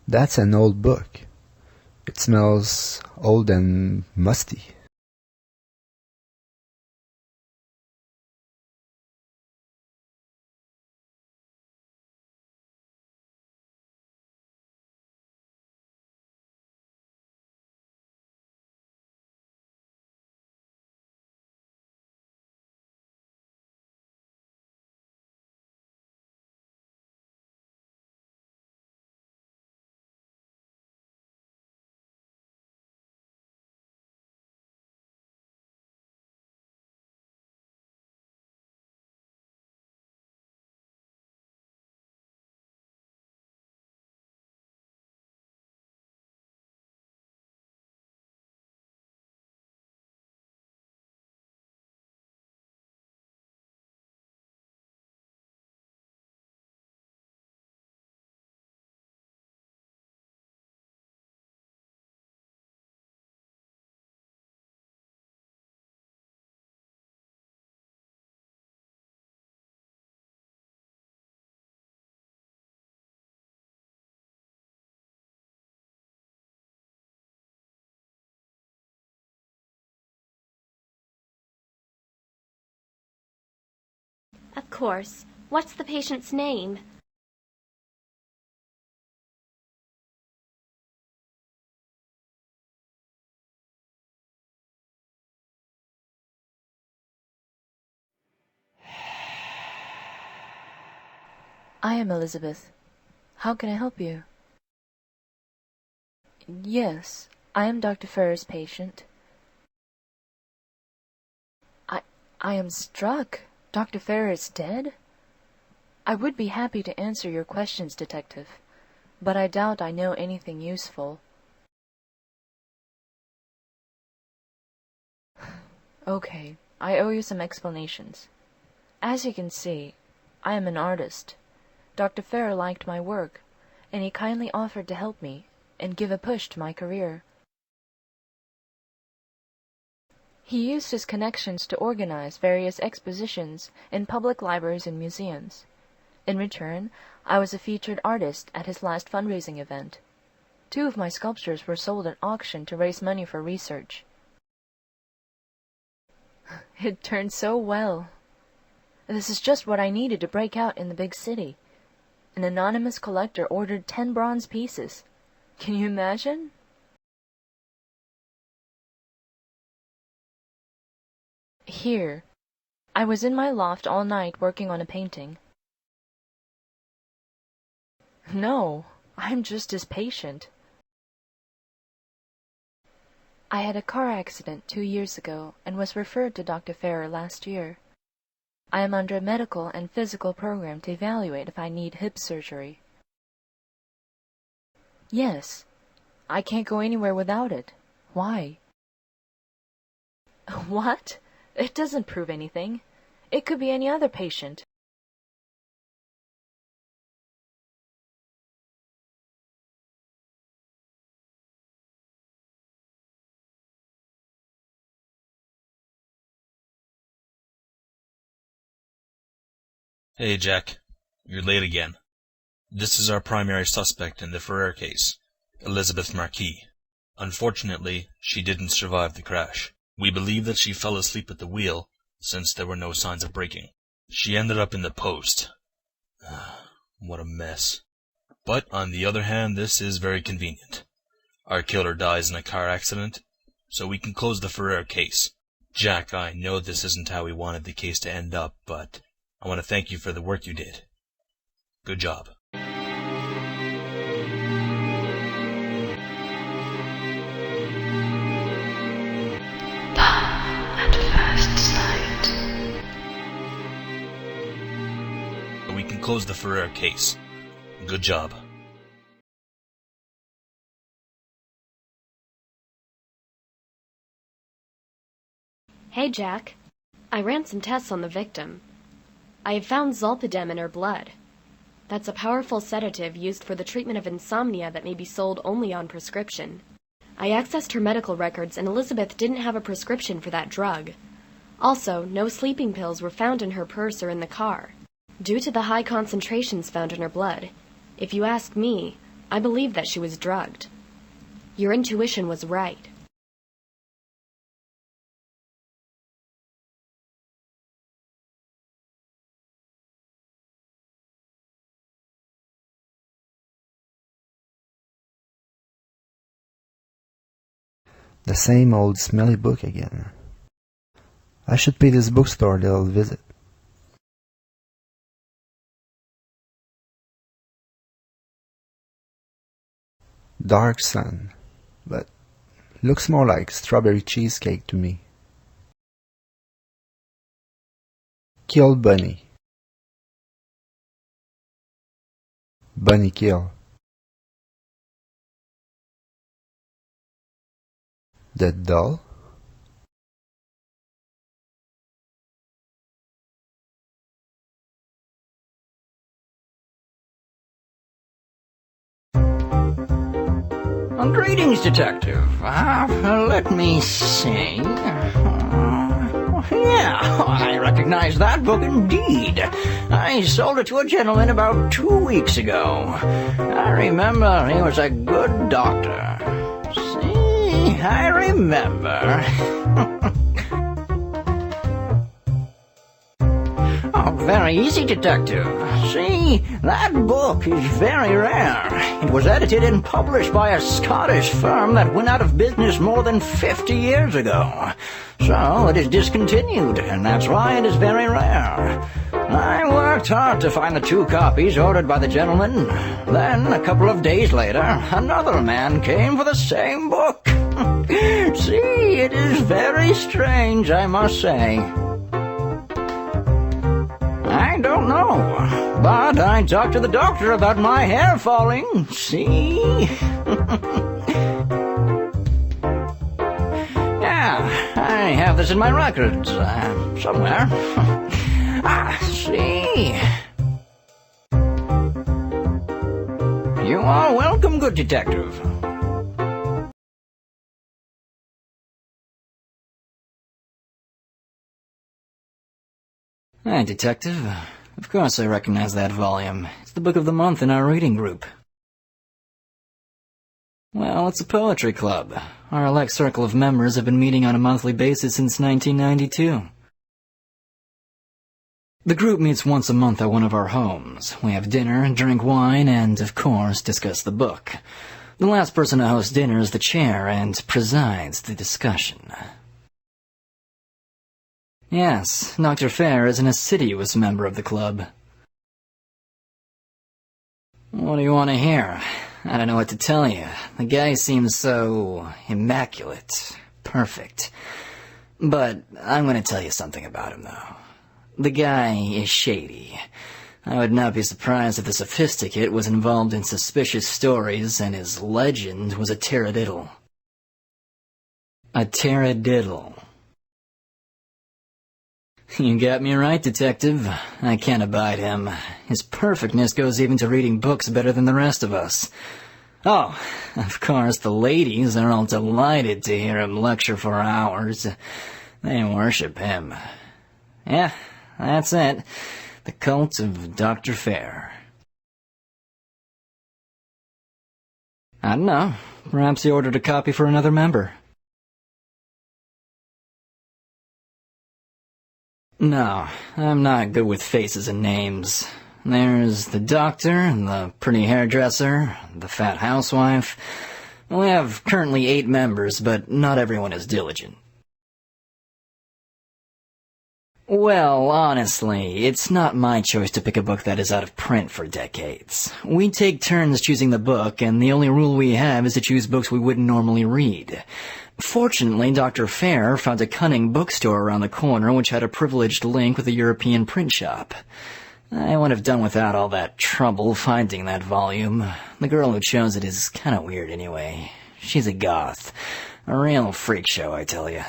That's an old book. It smells old and musty. Of course. What's the patient's name? I am Elizabeth. How can I help you? Yes, I am Dr. Ferrer's patient. I am struck. Dr. Ferrer is dead? I would be happy to answer your questions, Detective, but I doubt I know anything useful. Okay, I owe you some explanations. As you can see, I am an artist. Dr. Ferrer liked my work, and he kindly offered to help me and give a push to my career. He used his connections to organize various expositions in public libraries and museums. In return, I was a featured artist at his last fundraising event. 2 of my sculptures were sold at auction to raise money for research. It turned so well. This is just what I needed to break out in the big city. An anonymous collector ordered 10 bronze pieces. Can you imagine? Here. I was in my loft all night working on a painting. No, I'm just his patient. I had a car accident 2 years ago and was referred to Dr. Ferrer last year. I am under a medical and physical program to evaluate if I need hip surgery. Yes, I can't go anywhere without it. Why? What? It doesn't prove anything. It could be any other patient. Hey, Jack. You're late again. This is our primary suspect in the Ferrer case, Elizabeth Marquis. Unfortunately, she didn't survive the crash. We believe that she fell asleep at the wheel, since there were no signs of braking. She ended up in the post. What a mess. But, on the other hand, this is very convenient. Our killer dies in a car accident, so we can close the Ferrer case. Jack, I know this isn't how we wanted the case to end up, but I want to thank you for the work you did. Good job. We can close the Ferrer case. Good job. Hey, Jack. I ran some tests on the victim. I have found zolpidem in her blood. That's a powerful sedative used for the treatment of insomnia that may be sold only on prescription. I accessed her medical records, and Elizabeth didn't have a prescription for that drug. Also, no sleeping pills were found in her purse or in the car, due to the high concentrations found in her blood. If you ask me, I believe that she was drugged. Your intuition was right. The same old smelly book again. I should pay this bookstore a little visit. Dark sun, but looks more like strawberry cheesecake to me. Kill Bunny. Bunny kill. That doll? Greetings, Detective. Let me see. Yeah, I recognize that book indeed. I sold it to a gentleman about 2 weeks ago. I remember he was a good doctor. See, I remember. Oh, very easy, Detective. See, that book is very rare. It was edited and published by a Scottish firm that went out of business more than 50 years ago. So it is discontinued, and that's why it is very rare. I worked hard to find the 2 copies ordered by the gentleman. Then, a couple of days later, another man came for the same book. See, it is very strange, I must say. I don't know, but I talked to the doctor about my hair falling, see? Yeah, I have this in my records, somewhere. See? You are welcome, good detective. Hi, Detective. Of course I recognize that volume. It's the book of the month in our reading group. Well, it's a poetry club. Our elect circle of members have been meeting on a monthly basis since 1992. The group meets once a month at one of our homes. We have dinner, drink wine, and, of course, discuss the book. The last person to host dinner is the chair and presides the discussion. Yes, Dr. Ferrer is an assiduous member of the club. What do you want to hear? I don't know what to tell you. The guy seems so immaculate, perfect. But I'm going to tell you something about him, though. The guy is shady. I would not be surprised if the sophisticate was involved in suspicious stories and his legend was a taradiddle. A taradiddle. You got me right, Detective. I can't abide him. His perfectness goes even to reading books better than the rest of us. Oh, of course, the ladies are all delighted to hear him lecture for hours. They worship him. Yeah, that's it. The cult of Dr. Ferrer. I don't know. Perhaps he ordered a copy for another member. No, I'm not good with faces and names. There's the doctor, the pretty hairdresser, the fat housewife. We have currently 8 members, but not everyone is diligent. Well, honestly, it's not my choice to pick a book that is out of print for decades. We take turns choosing the book, and the only rule we have is to choose books we wouldn't normally read. Fortunately, Dr. Ferrer found a cunning bookstore around the corner which had a privileged link with a European print shop. I would have done without all that trouble finding that volume. The girl who chose it is kind of weird anyway. She's a goth. A real freak show, I tell you.